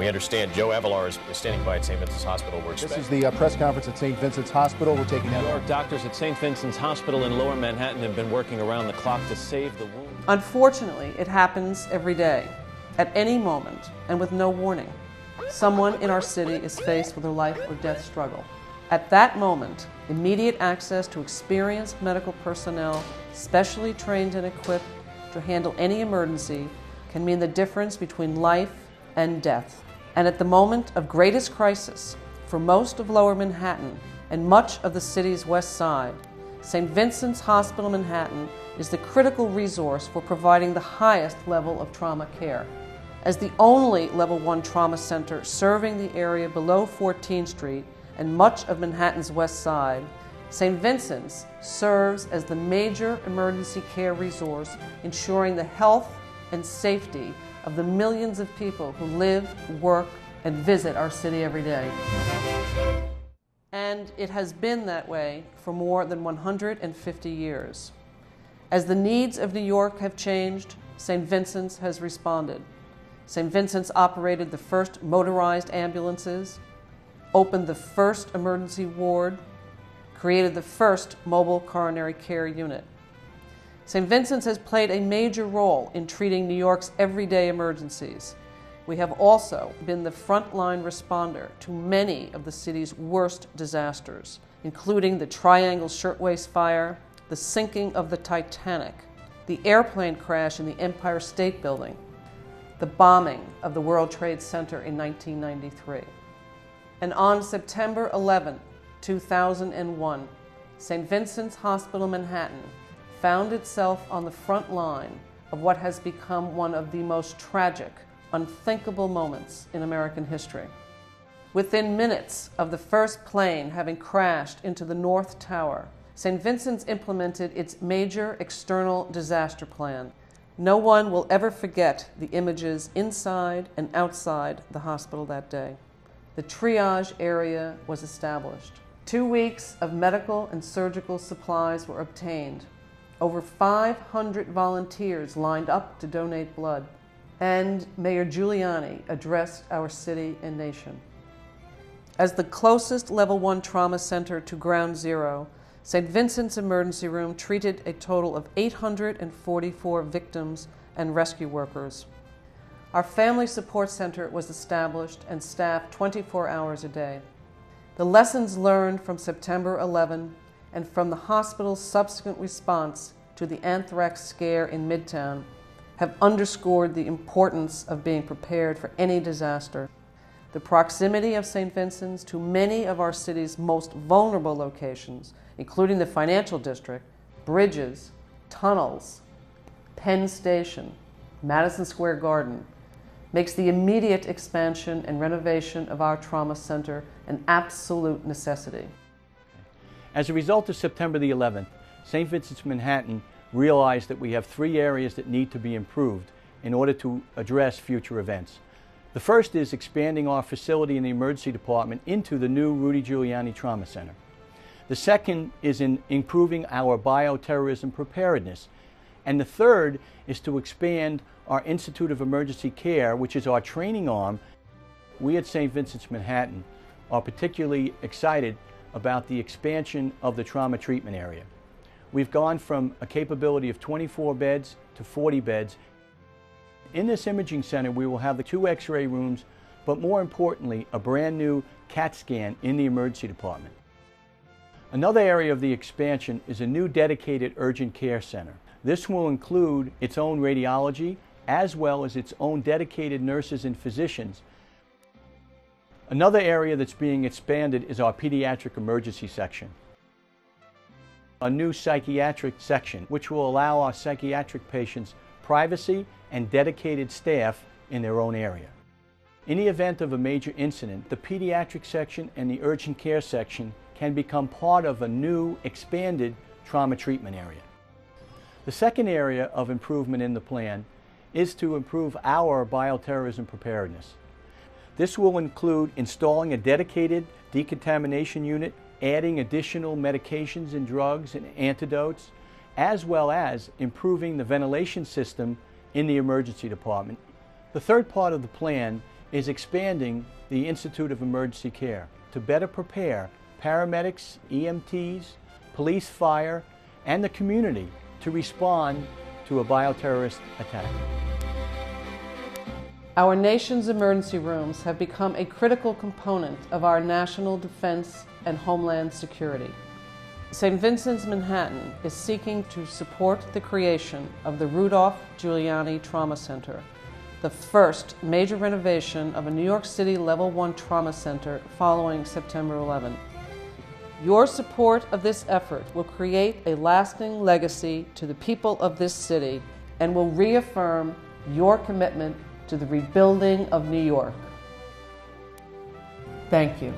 We understand Joe Avilar is standing by at St. Vincent's Hospital. This is the press conference at St. Vincent's Hospital. We're taking that. New York doctors at St. Vincent's Hospital in Lower Manhattan have been working around the clock to save the wounded. Unfortunately, it happens every day, at any moment, and with no warning. Someone in our city is faced with a life or death struggle. At that moment, immediate access to experienced medical personnel, specially trained and equipped to handle any emergency, can mean the difference between life and death. And at the moment of greatest crisis for most of Lower Manhattan and much of the city's west side, St. Vincent's Hospital Manhattan is the critical resource for providing the highest level of trauma care. As the only Level 1 trauma center serving the area below 14th Street and much of Manhattan's west side, St. Vincent's serves as the major emergency care resource, ensuring the health and safety of the millions of people who live, work, and visit our city every day. And it has been that way for more than 150 years. As the needs of New York have changed, St. Vincent's has responded. St. Vincent's operated the first motorized ambulances, opened the first emergency ward, created the first mobile coronary care unit. St. Vincent's has played a major role in treating New York's everyday emergencies. We have also been the frontline responder to many of the city's worst disasters, including the Triangle Shirtwaist Fire, the sinking of the Titanic, the airplane crash in the Empire State Building, the bombing of the World Trade Center in 1993. And on September 11, 2001, St. Vincent's Hospital Manhattan found itself on the front line of what has become one of the most tragic, unthinkable moments in American history. Within minutes of the first plane having crashed into the North Tower, St. Vincent's implemented its major external disaster plan. No one will ever forget the images inside and outside the hospital that day. The triage area was established. 2 weeks of medical and surgical supplies were obtained. Over 500 volunteers lined up to donate blood. And Mayor Giuliani addressed our city and nation. As the closest Level 1 trauma center to Ground Zero, St. Vincent's Emergency Room treated a total of 844 victims and rescue workers. Our Family Support Center was established and staffed 24 hours a day. The lessons learned from September 11 and from the hospital's subsequent response to the anthrax scare in Midtown have underscored the importance of being prepared for any disaster. The proximity of St. Vincent's to many of our city's most vulnerable locations, including the financial district, bridges, tunnels, Penn Station, Madison Square Garden, makes the immediate expansion and renovation of our trauma center an absolute necessity. As a result of September the 11th, St. Vincent's Manhattan realized that we have 3 areas that need to be improved in order to address future events. The first is expanding our facility in the emergency department into the new Rudy Giuliani Trauma Center. The second is in improving our bioterrorism preparedness. And the third is to expand our Institute of Emergency Care, which is our training arm. We at St. Vincent's Manhattan are particularly excited about the expansion of the trauma treatment area. We've gone from a capability of 24 beds to 40 beds. In this imaging center, we will have the 2 X-ray rooms, but more importantly, a brand new CAT scan in the emergency department. Another area of the expansion is a new dedicated urgent care center. This will include its own radiology, as well as its own dedicated nurses and physicians. Another area that's being expanded is our pediatric emergency section. A new psychiatric section, which will allow our psychiatric patients privacy and dedicated staff in their own area. In the event of a major incident, the pediatric section and the urgent care section can become part of a new, expanded trauma treatment area. The second area of improvement in the plan is to improve our bioterrorism preparedness. This will include installing a dedicated decontamination unit, adding additional medications and drugs and antidotes, as well as improving the ventilation system in the emergency department. The third part of the plan is expanding the Institute of Emergency Care to better prepare paramedics, EMTs, police, fire, and the community to respond to a bioterrorist attack. Our nation's emergency rooms have become a critical component of our national defense and homeland security. St. Vincent's Manhattan is seeking to support the creation of the Rudolph Giuliani Trauma Center, the first major renovation of a New York City Level 1 trauma center following September 11. Your support of this effort will create a lasting legacy to the people of this city and will reaffirm your commitment to the rebuilding of New York. Thank you.